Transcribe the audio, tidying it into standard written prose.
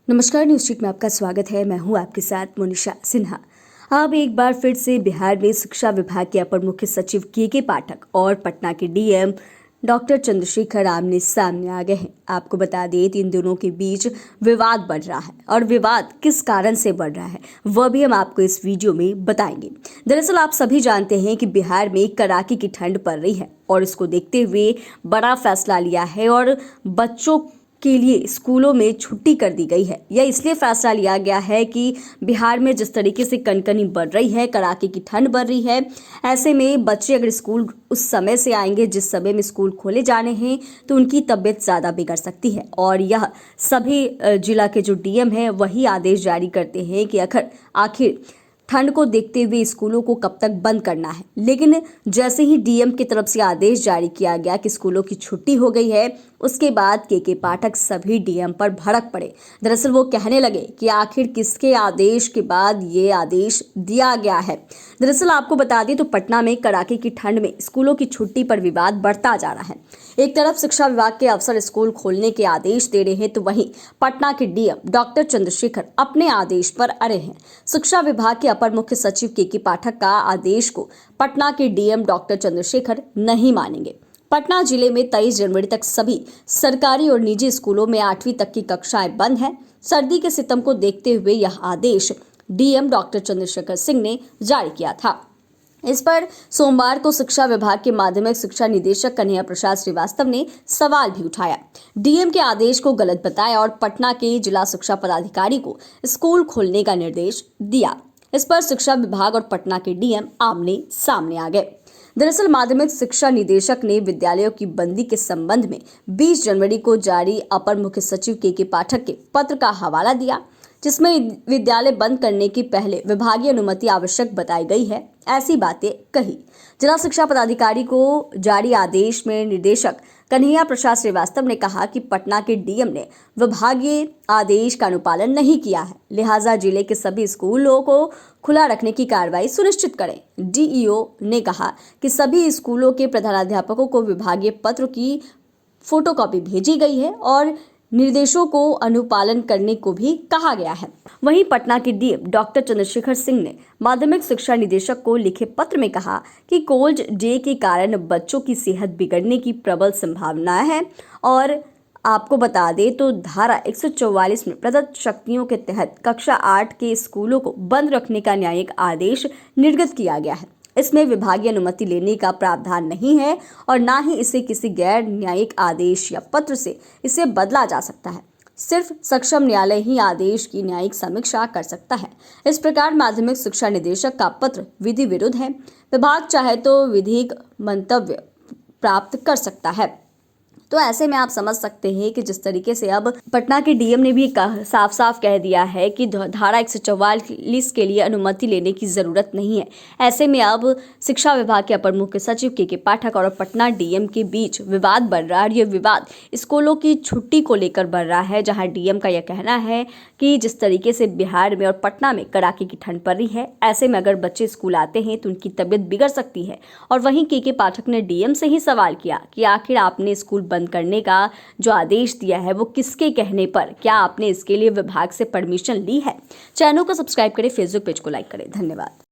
नमस्कार, news street में आपका स्वागत है। मैं हूं आपके साथ मोनिशा सिन्हा। अब एक बार फिर से बिहार में शिक्षा विभाग के अपर मुख्य सचिव के पाठक और पटना के डीएम डॉक्टर चंद्रशेखर आमने सामने आ गए हैं। आपको बता दें, इन दोनों के बीच विवाद बढ़ रहा है और विवाद किस कारण से बढ़ रहा है वह भी हम आपको इस वीडियो में बताएंगे। दरअसल आप सभी जानते हैं कि बिहार में कड़ाके की ठंड पड़ रही है और इसको देखते हुए बड़ा फैसला लिया है और बच्चों के लिए स्कूलों में छुट्टी कर दी गई है। यह इसलिए फैसला लिया गया है कि बिहार में जिस तरीके से कनकनी बढ़ रही है, कड़ाके की ठंड बढ़ रही है, ऐसे में बच्चे अगर स्कूल उस समय से आएंगे जिस समय में स्कूल खोले जाने हैं तो उनकी तबीयत ज़्यादा बिगड़ सकती है। और यह सभी जिला के जो डीएम है वही आदेश जारी करते हैं कि आखिर ठंड को देखते हुए स्कूलों को कब तक बंद करना है। लेकिन जैसे ही डीएम की तरफ से आदेश जारी किया गया कि स्कूलों की छुट्टी हो गई है, उसके बाद के पाठक सभी डीएम पर भड़क पड़े। दरअसल वो कहने लगे कि आखिर किसके आदेश के बाद ये आदेश दिया गया है। दरअसल आपको बता दें तो पटना में कड़ाके की ठंड में स्कूलों की छुट्टी पर विवाद बढ़ता जा रहा है। एक तरफ शिक्षा विभाग के अफसर स्कूल खोलने के आदेश दे रहे हैं तो वहीं पटना के डीएम डॉक्टर चंद्रशेखर अपने आदेश पर अड़े हैं। शिक्षा विभाग के अपर मुख्य सचिव के पाठक का आदेश को पटना के डीएम डॉक्टर चंद्रशेखर नहीं मानेंगे। पटना जिले में 23 जनवरी तक सभी सरकारी और निजी स्कूलों में 8वीं तक की कक्षाएं बंद हैं। सर्दी के सितम को देखते हुए यह आदेश डीएम डॉक्टर चंद्रशेखर सिंह ने जारी किया था। इस पर सोमवार को शिक्षा विभाग के माध्यमिक शिक्षा निदेशक कन्हैया प्रसाद श्रीवास्तव ने सवाल भी उठाया। डीएम के आदेश को गलत बताया और पटना के जिला शिक्षा पदाधिकारी को स्कूल खोलने का निर्देश दिया। इस पर शिक्षा विभाग और पटना के डीएम आमने सामने आ गए। दरअसल माध्यमिक शिक्षा निदेशक ने विद्यालयों की बंदी के संबंध में 20 जनवरी को जारी अपर मुख्य सचिव के पाठक के पत्र का हवाला दिया, जिसमें विद्यालय बंद करने की पहले विभागीय अनुमति आवश्यक बताई गई है। ऐसी बातें कही। जिला शिक्षा पदाधिकारी को जारी आदेश में निदेशक कन्हैया प्रसाद श्रीवास्तव ने कहा कि पटना के डीएम ने विभागीय आदेश का अनुपालन नहीं किया है, लिहाजा जिले के सभी स्कूलों को खुला रखने की कार्रवाई सुनिश्चित करें। डीईओ ने कहा कि सभी स्कूलों के प्रधानाध्यापकों को विभागीय पत्र की फोटोकॉपी भेजी गई है और निर्देशों को अनुपालन करने को भी कहा गया है। वहीं पटना के डीएम डॉक्टर चंद्रशेखर सिंह ने माध्यमिक शिक्षा निदेशक को लिखे पत्र में कहा कि कोल्ड डे के कारण बच्चों की सेहत बिगड़ने की प्रबल संभावना है और आपको बता दें तो धारा 144 में प्रदत्त शक्तियों के तहत कक्षा 8 के स्कूलों को बंद रखने का न्यायिक आदेश निर्गत किया गया है। इसमें विभागीय अनुमति लेने का प्रावधान नहीं है और ना ही इसे किसी गैर न्यायिक आदेश या पत्र से इसे बदला जा सकता है। सिर्फ सक्षम न्यायालय ही आदेश की न्यायिक समीक्षा कर सकता है। इस प्रकार माध्यमिक शिक्षा निदेशक का पत्र विधि विरुद्ध है। विभाग चाहे तो विधिक मंतव्य प्राप्त कर सकता है। तो ऐसे में आप समझ सकते हैं कि जिस तरीके से अब पटना के डीएम ने भी साफ साफ कह दिया है कि धारा 144 के लिए अनुमति लेने की जरूरत नहीं है। ऐसे में अब शिक्षा विभाग के अपर मुख्य सचिव के पाठक और पटना डीएम के बीच विवाद बढ़ रहा है और ये विवाद स्कूलों की छुट्टी को लेकर बढ़ रहा है, जहां डीएम का यह कहना है कि जिस तरीके से बिहार में और पटना में कड़ाके की ठंड पड़ रही है, ऐसे में अगर बच्चे स्कूल आते हैं तो उनकी तबीयत बिगड़ सकती है। और वहीं के पाठक ने डीएम से ही सवाल किया कि आखिर आपने स्कूल बंद करने का जो आदेश दिया है वो किसके कहने पर, क्या आपने इसके लिए विभाग से परमिशन ली है? चैनल को सब्सक्राइब करें, फेसबुक पेज को लाइक करें। धन्यवाद।